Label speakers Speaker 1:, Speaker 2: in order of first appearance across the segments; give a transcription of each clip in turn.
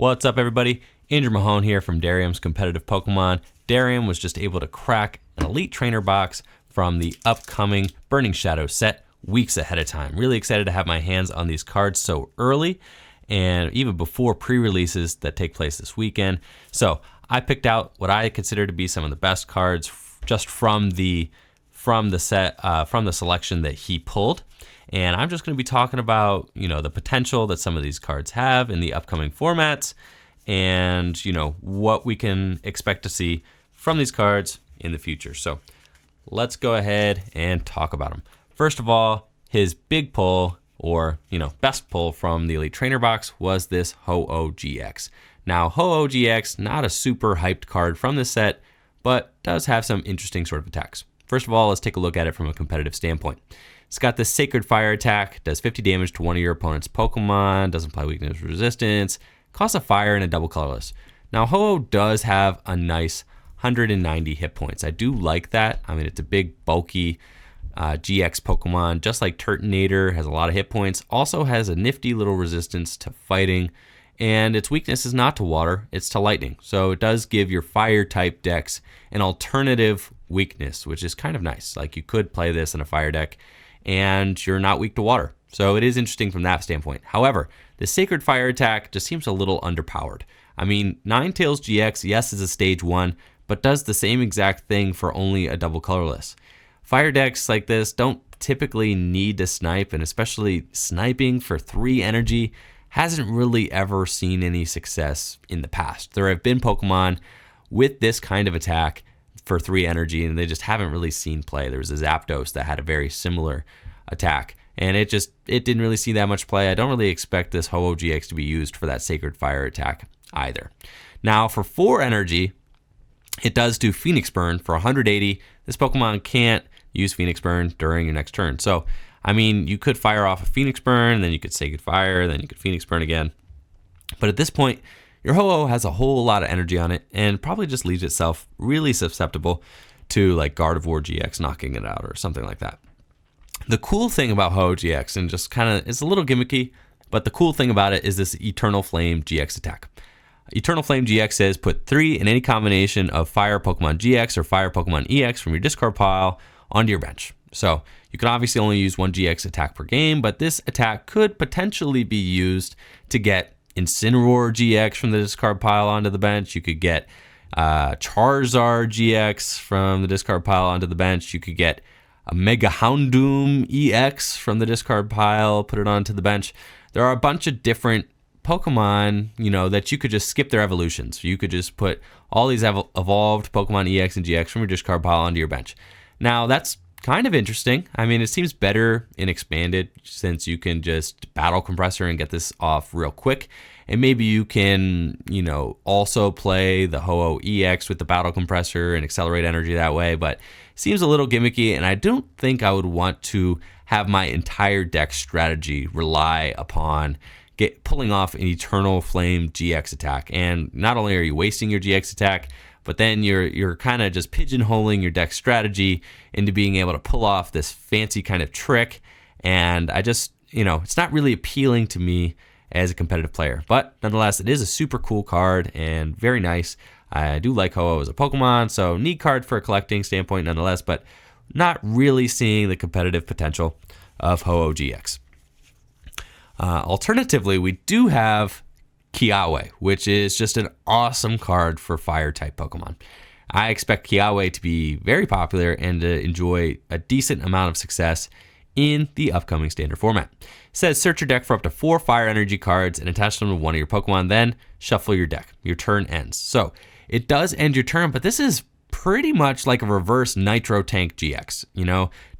Speaker 1: What's up, everybody? Andrew Mahone here from Darium's Competitive Pokemon. Darium was just able to crack an Elite Trainer box from the upcoming Burning Shadow set weeks ahead of time. Really excited to have my hands on these cards so early and even before pre-releases that take place this weekend. So I picked out what I consider to be some of the best cards just from the selection that he pulled. And I'm just going to be talking about, the potential that some of these cards have in the upcoming formats and, what we can expect to see from these cards in the future. So let's go ahead and talk about them. First of all, his big pull or, best pull from the Elite Trainer box was this Ho-Oh GX. Now, Ho-Oh GX, not a super hyped card from this set, but does have some interesting sort of attacks. First of all, let's take a look at it from a competitive standpoint. It's got this Sacred Fire attack, does 50 damage to one of your opponent's Pokemon, doesn't apply weakness or resistance, costs a fire and a double colorless. Now, Ho-Oh does have a nice 190 hit points. I do like that. I mean, it's a big, bulky GX Pokemon, just like Turtonator, has a lot of hit points, also has a nifty little resistance to fighting, and its weakness is not to water, it's to lightning. So it does give your fire type decks an alternative weakness, which is kind of nice. Like, you could play this in a fire deck and you're not weak to water. So it is interesting from that standpoint. However, the Sacred Fire attack just seems a little underpowered. I mean, Ninetales GX, yes, is a stage 1, but does the same exact thing for only a double colorless. Fire decks like this don't typically need to snipe, and especially sniping for 3 energy hasn't really ever seen any success in the past. There have been Pokemon with this kind of attack for 3 energy, and they just haven't really seen play. There was a Zapdos that had a very similar attack, and it didn't really see that much play. I don't really expect this Ho-Oh GX to be used for that Sacred Fire attack either. Now, for 4 energy, it does do Phoenix Burn for 180. This Pokemon can't use Phoenix Burn during your next turn. So, I mean, you could fire off a Phoenix Burn, then you could Sacred Fire, then you could Phoenix Burn again. But at this point, your Ho-Oh has a whole lot of energy on it and probably just leaves itself really susceptible to like Gardevoir GX knocking it out or something like that. The cool thing about Ho-Oh GX, and just kind of, it's a little gimmicky, but the cool thing about it is this Eternal Flame GX attack. Eternal Flame GX says put 3 in any combination of Fire Pokemon GX or Fire Pokemon EX from your discard pile onto your bench. So you can obviously only use 1 GX attack per game, but this attack could potentially be used to get Incineroar GX from the discard pile onto the bench. You could get Charizard GX from the discard pile onto the bench. You could get a Mega Houndoom EX from the discard pile, put it onto the bench. There are a bunch of different Pokemon, that you could just skip their evolutions. You could just put all these evolved Pokemon EX and GX from your discard pile onto your bench. Now, that's kind of interesting. I mean, it seems better in Expanded since you can just Battle Compressor and get this off real quick. And maybe you can, also play the Ho-Oh EX with the Battle Compressor and accelerate energy that way. But it seems a little gimmicky, and I don't think I would want to have my entire deck strategy rely upon pulling off an Eternal Flame GX attack. And not only are you wasting your GX attack, but then you're kind of just pigeonholing your deck strategy into being able to pull off this fancy kind of trick. And I just, it's not really appealing to me as a competitive player. But nonetheless, it is a super cool card and very nice. I do like Ho-Oh as a Pokemon, so neat card for a collecting standpoint nonetheless, but not really seeing the competitive potential of Ho-Oh GX. Alternatively, we do have Kiawe, which is just an awesome card for Fire-type Pokemon. I expect Kiawe to be very popular and to enjoy a decent amount of success in the upcoming standard format. It says search your deck for up to 4 Fire Energy cards and attach them to one of your Pokemon, then shuffle your deck. Your turn ends. So it does end your turn, but this is pretty much like a reverse Nitro Tank GX.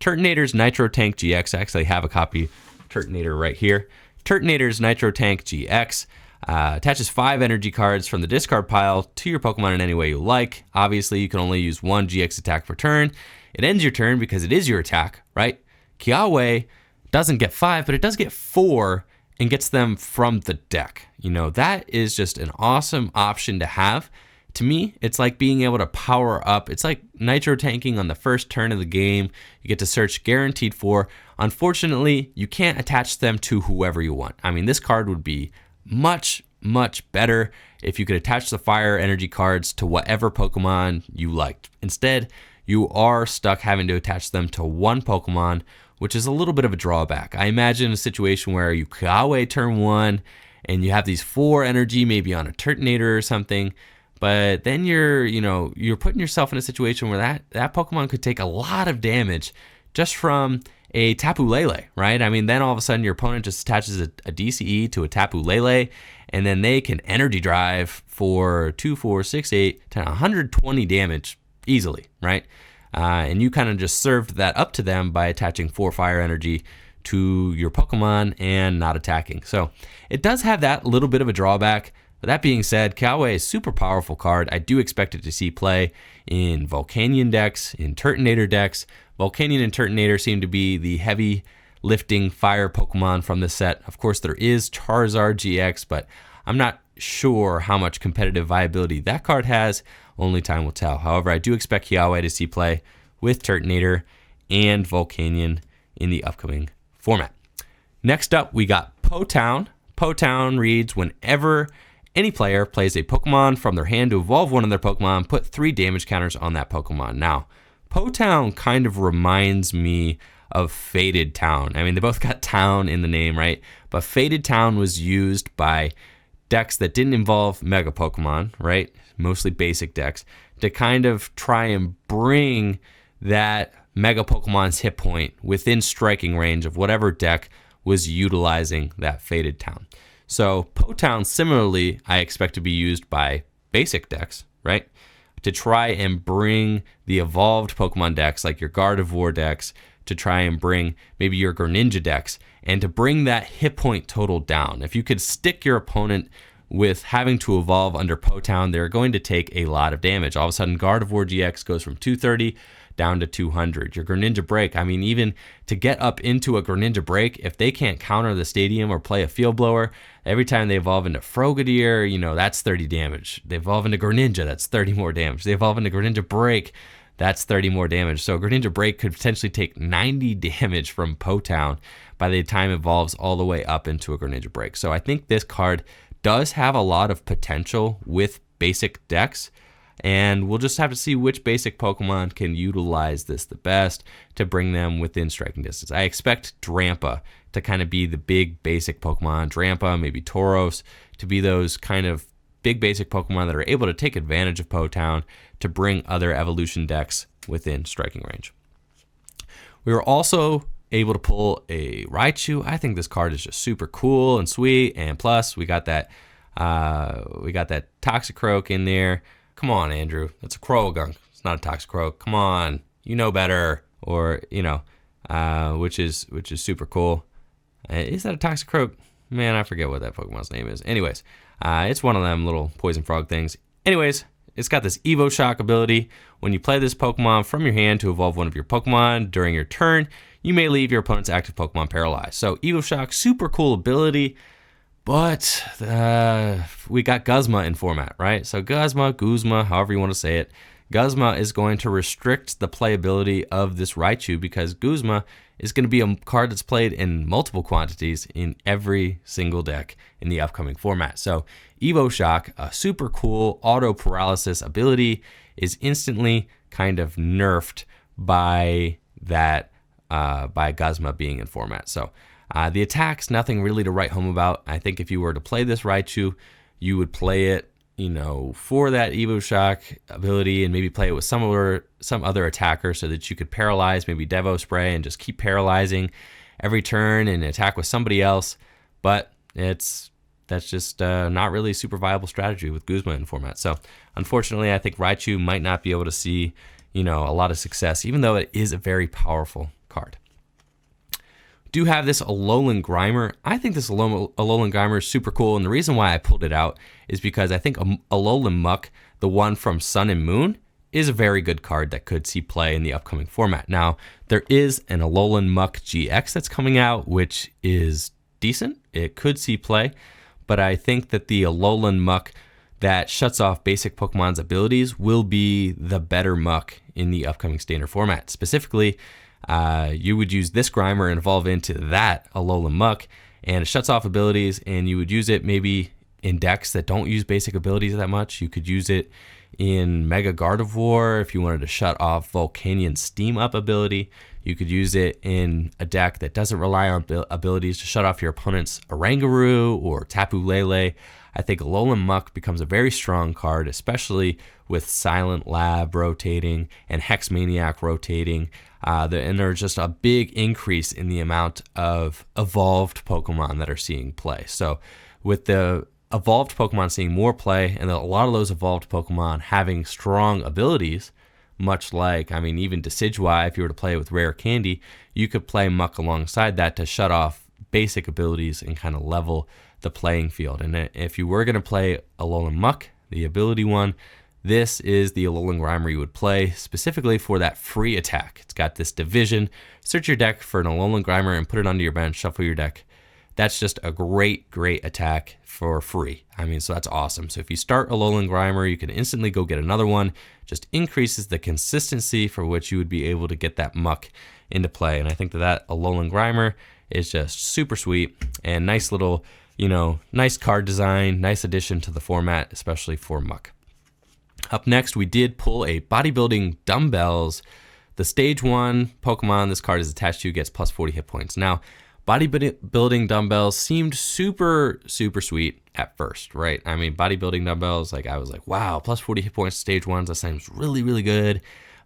Speaker 1: Turtonator's Nitro Tank GX, I actually have a copy of Turtonator right here. Turtonator's Nitro Tank GX attaches 5 energy cards from the discard pile to your Pokemon in any way you like. Obviously, you can only use 1 GX attack per turn. It ends your turn because it is your attack, right? Kiawe doesn't get 5, but it does get 4 and gets them from the deck. That is just an awesome option to have. To me, it's like being able to power up. It's like nitro tanking on the first turn of the game. You get to search guaranteed for. Unfortunately, you can't attach them to whoever you want. I mean, this card would be much much better if you could attach the fire energy cards to whatever Pokemon you liked. Instead, you are stuck having to attach them to one Pokemon, which is a little bit of a drawback. I imagine a situation where you Kiawe turn 1 and you have these 4 energy, maybe on a Turtonator or something, but then you're putting yourself in a situation where that Pokemon could take a lot of damage just from a Tapu Lele, right? I mean, then all of a sudden your opponent just attaches a DCE to a Tapu Lele, and then they can energy drive for 2, 4, 6, 8, 10, 120 damage easily, right? And you kind of just served that up to them by attaching 4 fire energy to your Pokemon and not attacking. So it does have that little bit of a drawback. But that being said, Kiawe is a super powerful card. I do expect it to see play in Volcanion decks, in Turtonator decks. Volcanion and Turtonator seem to be the heavy lifting fire Pokemon from this set. Of course, there is Charizard GX, but I'm not sure how much competitive viability that card has. Only time will tell. However, I do expect Kiawe to see play with Turtonator and Volcanion in the upcoming format. Next up, we got Poe Town. Poe Town reads, whenever any player plays a Pokemon from their hand to evolve one of their Pokemon, put 3 damage counters on that Pokemon. Now, Poe Town kind of reminds me of Faded Town. I mean, they both got Town in the name, right? But Faded Town was used by decks that didn't involve Mega Pokemon, right? Mostly basic decks, to kind of try and bring that Mega Pokemon's hit point within striking range of whatever deck was utilizing that Faded Town. So Poe Town, similarly, I expect to be used by basic decks, right? To try and bring the evolved Pokemon decks, like your Gardevoir decks, to try and bring maybe your Greninja decks, and to bring that hit point total down. If you could stick your opponent with having to evolve under Poe Town, they're going to take a lot of damage. All of a sudden, Gardevoir GX goes from 230 down to 200. Your Greninja Break, I mean, even to get up into a Greninja Break, if they can't counter the stadium or play a Field Blower, every time they evolve into Frogadier, that's 30 damage. They evolve into Greninja, that's 30 more damage. They evolve into Greninja Break, that's 30 more damage. So Greninja Break could potentially take 90 damage from Poe Town by the time it evolves all the way up into a Greninja Break. So I think this card does have a lot of potential with basic decks, and we'll just have to see which basic Pokemon can utilize this the best to bring them within striking distance. I expect Drampa to kind of be the big basic Pokemon. Drampa, maybe Tauros, to be those kind of big basic Pokemon that are able to take advantage of Poe Town to bring other evolution decks within striking range. We were also able to pull a Raichu. I think this card is just super cool and sweet, and plus we got that Toxicroak in there. Come on, Andrew, that's a Croagunk. It's not a Toxicroak. Come on, you know better. Or which is super cool. Is that a Toxicroak? Man, I forget what that Pokemon's name is. Anyways, it's one of them little poison frog things. Anyways, it's got this Evo Shock ability. When you play this Pokemon from your hand to evolve one of your Pokemon during your turn, you may leave your opponent's active Pokemon paralyzed. So Evo Shock, super cool ability, but we got Guzma in format, right? So Guzma, however you want to say it, Guzma is going to restrict the playability of this Raichu because Guzma is going to be a card that's played in multiple quantities in every single deck in the upcoming format. So Evo Shock, a super cool auto paralysis ability, is instantly kind of nerfed by that by Guzma being in format. So the attack's nothing really to write home about. I think if you were to play this Raichu, you would play it, for that Evo Shock ability and maybe play it with some other attacker so that you could paralyze, maybe Devo Spray, and just keep paralyzing every turn and attack with somebody else. But that's just not really a super viable strategy with Guzma in format. So unfortunately, I think Raichu might not be able to see, a lot of success, even though it is a very powerful card. Do have this Alolan Grimer. I think this Alolan Grimer is super cool, and the reason why I pulled it out is because I think Alolan Muck, the one from Sun and Moon, is a very good card that could see play in the upcoming format. Now, there is an Alolan Muck GX that's coming out, which is decent. It could see play, but I think that the Alolan Muck that shuts off basic Pokemon's abilities will be the better Muck in the upcoming standard format. Specifically, you would use this Grimer and evolve into that Alolan Muck, and it shuts off abilities, and you would use it maybe in decks that don't use basic abilities that much. You could use it in Mega Gardevoir if you wanted to shut off Volcanion Steam Up ability. You could use it in a deck that doesn't rely on abilities to shut off your opponent's Oranguru or Tapu Lele. I think Alolan Muck becomes a very strong card, especially with Silent Lab rotating and Hex Maniac rotating. And there's just a big increase in the amount of evolved Pokemon that are seeing play. So with the evolved Pokemon seeing more play and a lot of those evolved Pokemon having strong abilities, much like, even Decidueye, if you were to play with Rare Candy, you could play Muck alongside that to shut off basic abilities and kind of level the playing field. And if you were going to play Alolan Muck, the ability one, this is the Alolan Grimer you would play specifically for that free attack. It's got this division. Search your deck for an Alolan Grimer and put it onto your bench, shuffle your deck. That's just a great attack for free. So that's awesome. So if you start Alolan Grimer, you can instantly go get another one. Just increases the consistency for which you would be able to get that Muck into play. And I think that Alolan Grimer is just super sweet and nice little, nice card design, nice addition to the format, especially for Muck. Up next, we did pull a Bodybuilding Dumbbells. The stage 1 Pokemon this card is attached to gets plus 40 hit points. Now, Bodybuilding Dumbbells seemed super sweet at first, right? Bodybuilding Dumbbells, I was like, wow, plus 40 hit points stage 1, that sounds really good.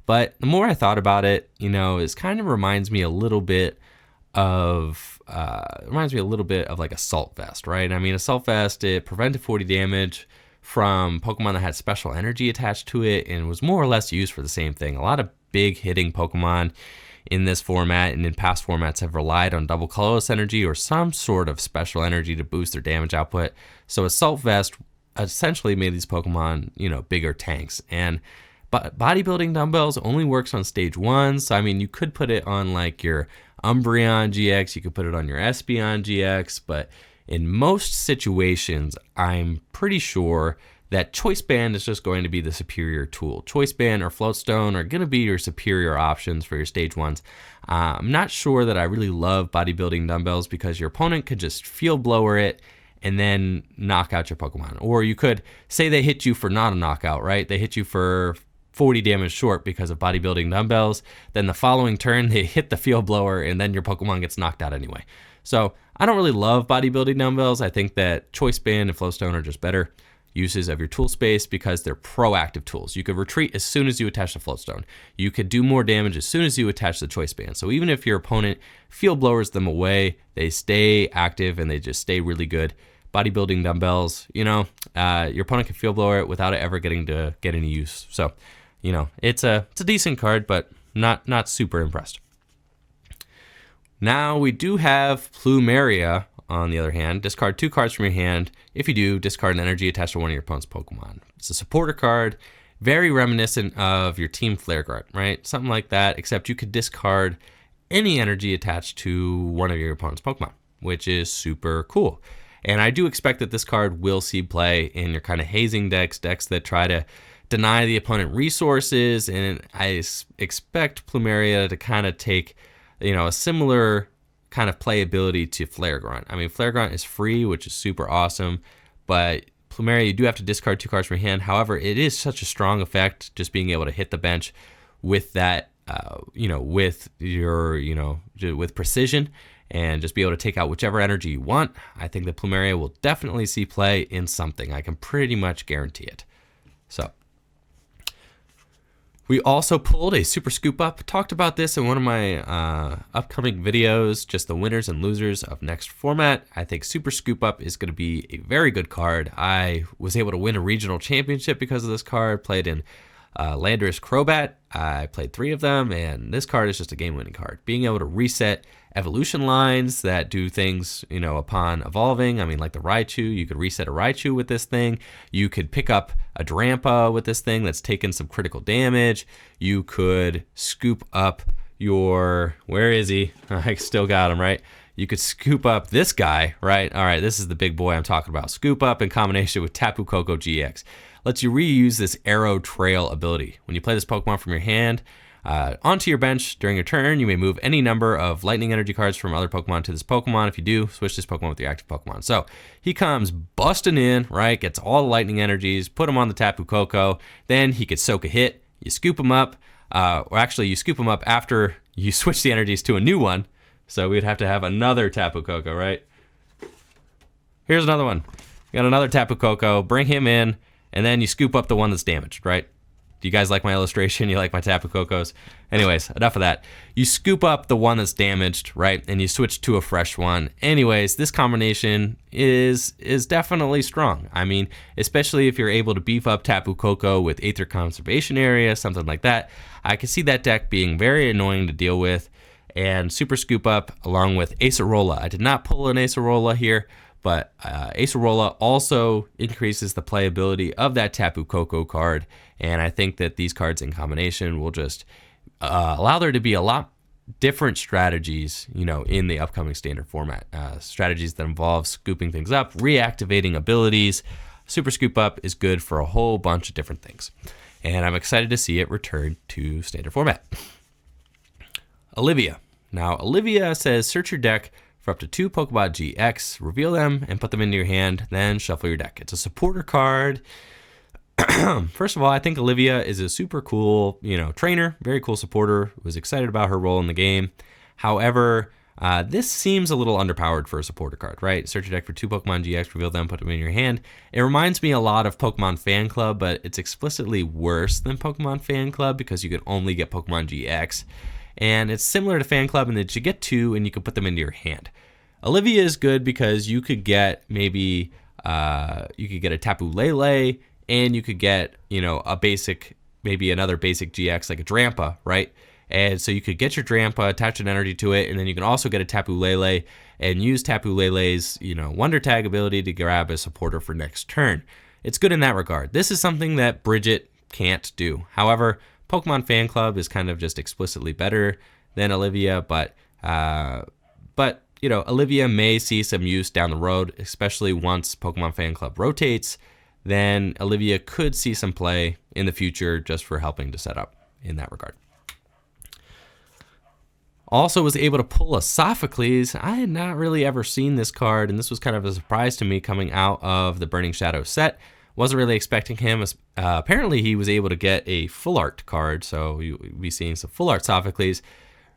Speaker 1: But the more I thought about it, it kind of reminds me a little bit of like Assault Vest, right? Assault Vest, it prevented 40 damage from Pokemon that had special energy attached to it and was more or less used for the same thing. A lot of big hitting Pokemon in this format and in past formats have relied on double colorless energy or some sort of special energy to boost their damage output. So Assault Vest essentially made these Pokemon, bigger tanks. But Bodybuilding Dumbbells only works on stage 1. So, you could put it on like your Umbreon GX, you could put it on your Espeon GX, but in most situations, I'm pretty sure that Choice Band is just going to be the superior tool. Choice Band or Floatstone are going to be your superior options for your stage 1s. I'm not sure that I really love Bodybuilding Dumbbells because your opponent could just Field Blower it and then knock out your Pokemon. Or you could say they hit you for not a knockout, right? They hit you for 40 damage short because of Bodybuilding Dumbbells. Then the following turn, they hit the Field Blower and then your Pokemon gets knocked out anyway. So I don't really love Bodybuilding Dumbbells. I think that Choice Band and Flowstone are just better uses of your tool space because they're proactive tools. You could retreat as soon as you attach the Floatstone. You could do more damage as soon as you attach the Choice Band. So even if your opponent Field Blowers them away, they stay active and they just stay really good. Bodybuilding Dumbbells, your opponent can Field Blower it without it ever getting to get any use. So, it's a decent card, but not super impressed. Now we do have Plumeria, on the other hand. Discard 2 cards from your hand. If you do, discard an energy attached to one of your opponent's Pokemon. It's a supporter card, very reminiscent of your Team Flare Guard, right? Something like that, except you could discard any energy attached to one of your opponent's Pokemon, which is super cool. And I do expect that this card will see play in your kind of hazing decks that try to deny the opponent resources, and I expect Plumeria to kind of take, a similar kind of playability to Flare Grunt. Flare Grunt is free, which is super awesome, but Plumeria, you do have to discard 2 cards from your hand. However, it is such a strong effect, just being able to hit the bench with that, with your, with precision, and just be able to take out whichever energy you want. I think that Plumeria will definitely see play in something. I can pretty much guarantee it. So, we also pulled a Super Scoop Up. Talked about this in one of my upcoming videos, just the winners and losers of next format. I think Super Scoop Up is going to be a very good card. I was able to win a regional championship because of this card. Played in Landorus Crobat. I played 3 of them, and this card is just a game-winning card. Being able to reset evolution lines that do things, upon evolving. Like the Raichu, you could reset a Raichu with this thing. You could pick up a Drampa with this thing that's taken some critical damage. You could scoop up your, where is he? I still got him, right? You could scoop up this guy, right? All right, this is the big boy I'm talking about. Scoop Up in combination with Tapu Koko GX. Lets you reuse this Arrow Trail ability. When you play this Pokemon from your hand, Onto your bench during your turn, you may move any number of lightning energy cards from other Pokemon to this Pokemon. If you do, switch this Pokemon with your active Pokemon. So he comes busting in, right? Gets all the lightning energies, put him on the Tapu Koko. Then he could soak a hit. You scoop him up. Or actually, you scoop him up after you switch the energies to a new one. So we'd have to have another Tapu Koko, right? Here's another one. You got another Tapu Koko. Bring him in, and then you scoop up the one that's damaged, right? Do you guys like my illustration? You like my Tapu Kokos? Anyways, enough of that. You scoop up the one that's damaged, right? And you switch to a fresh one. Anyways, this combination is definitely strong. I mean, especially if you're able to beef up Tapu Koko with Aether Conservation Area, something like that. I can see that deck being very annoying to deal with. And Super Scoop Up along with Acerola. I did not pull an Acerola here, but Acerola also increases the playability of that Tapu Koko card. And I think that these cards in combination will just allow there to be a lot different strategies, in the upcoming standard format. Strategies that involve scooping things up, reactivating abilities. Super Scoop Up is good for a whole bunch of different things. And I'm excited to see it return to standard format. Olivia. Now, Olivia says search your deck for up to 2 Pokemon GX, reveal them, and put them into your hand, then shuffle your deck. It's a supporter card. First of all, I think Olivia is a super cool, trainer, very cool supporter. Was excited about her role in the game. However, this seems a little underpowered for a supporter card, right? Search your deck for 2 Pokemon GX, reveal them, put them in your hand. It reminds me a lot of Pokemon Fan Club, but it's explicitly worse than Pokemon Fan Club because you can only get Pokemon GX. And it's similar to Fan Club in that you get 2 and you can put them into your hand. Olivia is good because you could get maybe a Tapu Lele, and you could get, a basic, maybe another basic GX like a Drampa, right? And so you could get your Drampa, attach an energy to it, and then you can also get a Tapu Lele and use Tapu Lele's, Wonder Tag ability to grab a supporter for next turn. It's good in that regard. This is something that Bridget can't do. However, Pokemon Fan Club is kind of just explicitly better than Olivia, but Olivia may see some use down the road, especially once Pokemon Fan Club rotates. Then Olivia could see some play in the future just for helping to set up in that regard. Also was able to pull a Sophocles. I had not really ever seen this card, and this was kind of a surprise to me coming out of the Burning Shadow set. Wasn't really expecting him. Apparently, he was able to get a full art card, so you'll be seeing some full art Sophocles.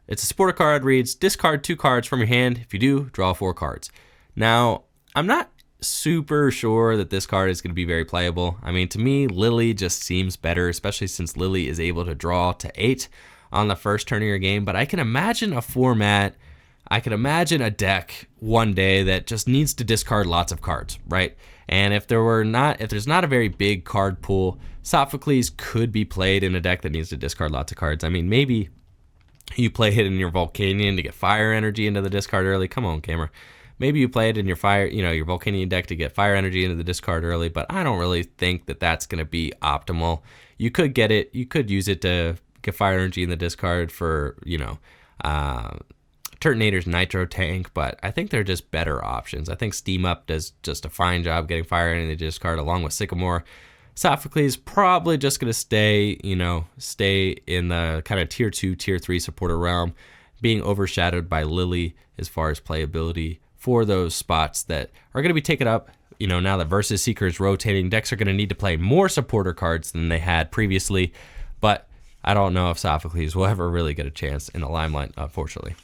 Speaker 1: It's a supporter card, reads, discard 2 cards from your hand. If you do, draw 4 cards. Now, I'm not super sure that this card is going to be very playable. I mean, to me, Lily just seems better, especially since Lily is able to draw to 8 on the first turn of your game. But I can imagine a format, I can imagine a deck one day that just needs to discard lots of cards, right? And if there's not a very big card pool, Sophocles could be played in a deck that needs to discard lots of cards. I mean, maybe you play it in your Volcanion to get fire energy into the discard early. Come on, camera. Maybe you play it in your your Volcanion deck to get fire energy into the discard early, but I don't really think that that's going to be optimal. You could get it, you could use it to get fire energy in the discard for, Turtonator's Nitro Tank, but I think they're just better options. I think Steam Up does just a fine job getting fire in the discard along with Sycamore. Sophocles probably just going to stay in the kind of tier 2, tier 3 supporter realm, being overshadowed by Lily as far as playability for those spots that are going to be taken up. Now that Versus Seeker is rotating, decks are going to need to play more supporter cards than they had previously, but I don't know if Sophocles will ever really get a chance in the limelight, unfortunately.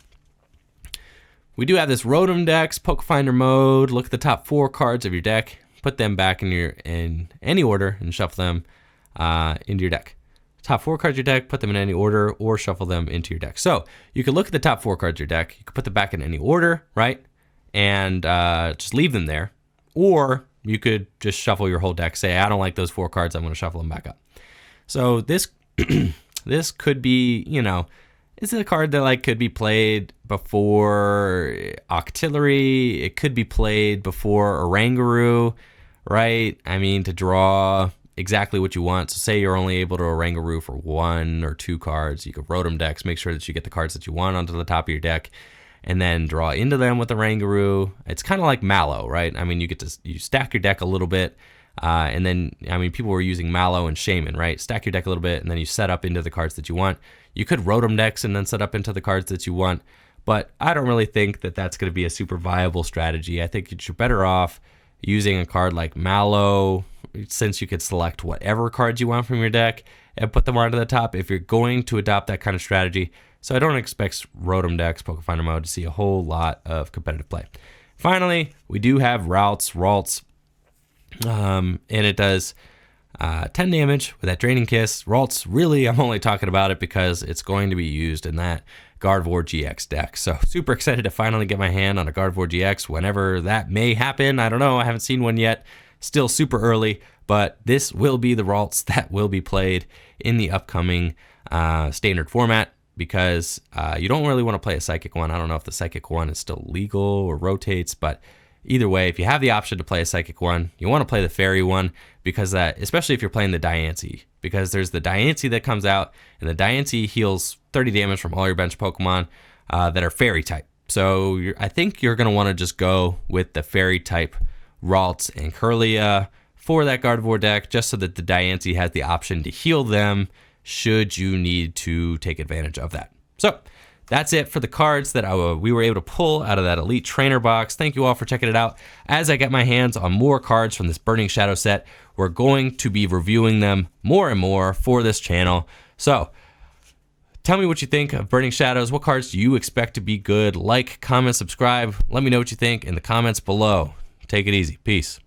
Speaker 1: We do have this Rotom Dex, Poke Finder mode. Look at the top 4 cards of your deck, put them back in any order, and shuffle them into your deck. Top 4 cards of your deck, put them in any order, or shuffle them into your deck. So you can look at the top 4 cards of your deck. You can put them back in any order, right? And just leave them there. Or you could just shuffle your whole deck. Say, I don't like those 4 cards. I'm going to shuffle them back up. So this this could be, this is a card that could be played before Octillery. It could be played before Oranguru, right? I mean, to draw exactly what you want. So say you're only able to Oranguru for 1 or 2 cards. You could Rotom Dex, make sure that you get the cards that you want onto the top of your deck, and then draw into them with Oranguru. It's kind of like Mallow, right? I mean, you stack your deck a little bit. And then, I mean, people were using Mallow and Shaman, right? Stack your deck a little bit, and then you set up into the cards that you want. You could Rotom decks and then set up into the cards that you want. But I don't really think that that's going to be a super viable strategy. I think you're better off using a card like Mallow, since you could select whatever cards you want from your deck and put them onto the top if you're going to adopt that kind of strategy. So I don't expect Rotom decks, Pokefinder mode, to see a whole lot of competitive play. Finally, we do have Ralts, and it does 10 damage with that Draining Kiss. Ralts, really, I'm only talking about it because it's going to be used in that Gardevoir GX deck. So super excited to finally get my hand on a Gardevoir GX whenever that may happen. I don't know. I haven't seen one yet. Still super early, but this will be the Ralts that will be played in the upcoming standard format, because you don't really want to play a Psychic one. I don't know if the Psychic one is still legal or rotates, but either way, if you have the option to play a Psychic one, you want to play the Fairy one, because that, especially if you're playing the Diancie, because there's the Diancie that comes out, and the Diancie heals 30 damage from all your bench Pokemon that are Fairy type. So I think you're going to want to just go with the Fairy type Ralts and Kirlia for that Gardevoir deck, just so that the Diancie has the option to heal them should you need to take advantage of that. So that's it for the cards that we were able to pull out of that Elite Trainer box. Thank you all for checking it out. As I get my hands on more cards from this Burning Shadow set, we're going to be reviewing them more and more for this channel. So tell me what you think of Burning Shadows. What cards do you expect to be good? Like, comment, subscribe. Let me know what you think in the comments below. Take it easy. Peace.